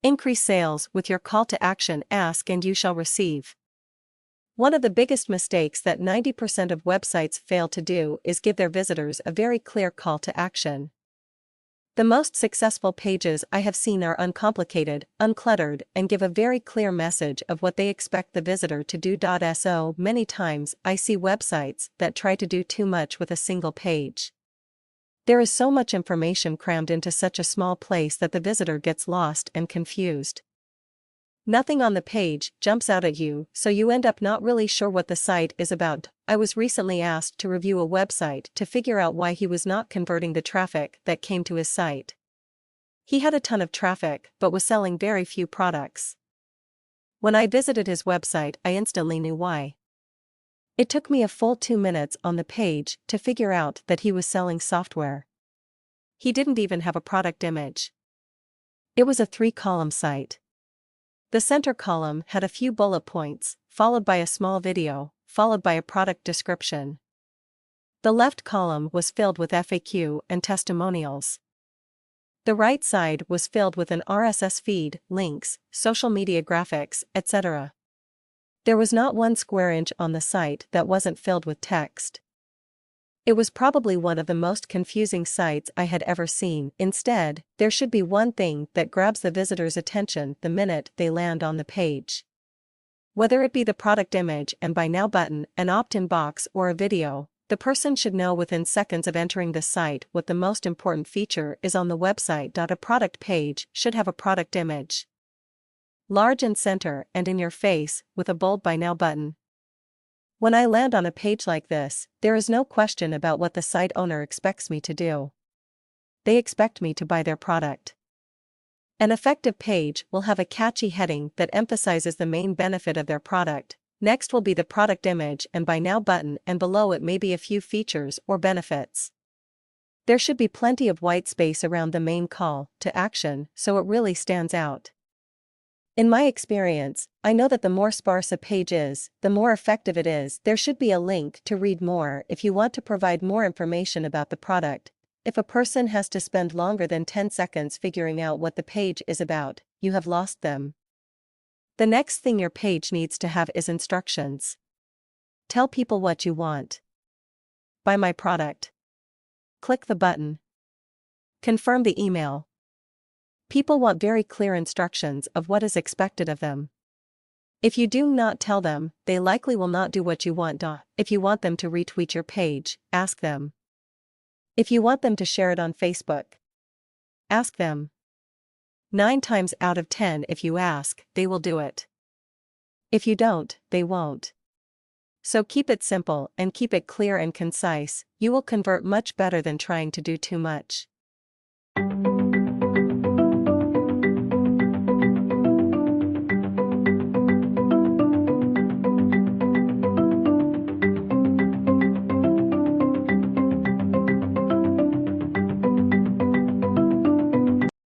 Increase sales with your call to action: ask and you shall receive. One of the biggest mistakes that 90% of websites fail to do is give their visitors a very clear call to action. The most successful pages I have seen are uncomplicated, uncluttered, and give a very clear message of what they expect the visitor to do. So many times I see websites that try to do too much with a single page. There is so much information crammed into such a small place that the visitor gets lost and confused. Nothing on the page jumps out at you, so you end up not really sure what the site is about. I was recently asked to review a website to figure out why he was not converting the traffic that came to his site. He had a ton of traffic but was selling very few products. When I visited his website, I instantly knew why. It took me a full 2 minutes on the page to figure out that he was selling software. He didn't even have a product image. It was a 3-column site. The center column had a few bullet points, followed by a small video, followed by a product description. The left column was filled with FAQ and testimonials. The right side was filled with an RSS feed, links, social media graphics, etc. There was not one square inch on the site that wasn't filled with text. It was probably one of the most confusing sites I had ever seen. Instead, there should be one thing that grabs the visitor's attention the minute they land on the page. Whether it be the product image and buy now button, an opt-in box, or a video, the person should know within seconds of entering the site what the most important feature is on the website. A product page should have a product image. Large and center and in your face, with a bold buy now button. When I land on a page like this, there is no question about what the site owner expects me to do. They expect me to buy their product. An effective page will have a catchy heading that emphasizes the main benefit of their product. Next will be the product image and buy now button, and below it may be a few features or benefits. There should be plenty of white space around the main call to action so it really stands out. In my experience, I know that the more sparse a page is, the more effective it is. There should be a link to read more if you want to provide more information about the product. If a person has to spend longer than 10 seconds figuring out what the page is about, you have lost them. The next thing your page needs to have is instructions. Tell people what you want. Buy my product. Click the button. Confirm the email. People want very clear instructions of what is expected of them. If you do not tell them, they likely will not do what you want. If you want them to retweet your page, ask them. If you want them to share it on Facebook, ask them. 9 times out of 10, if you ask, they will do it. If you don't, they won't. So keep it simple and keep it clear and concise. You will convert much better than trying to do too much.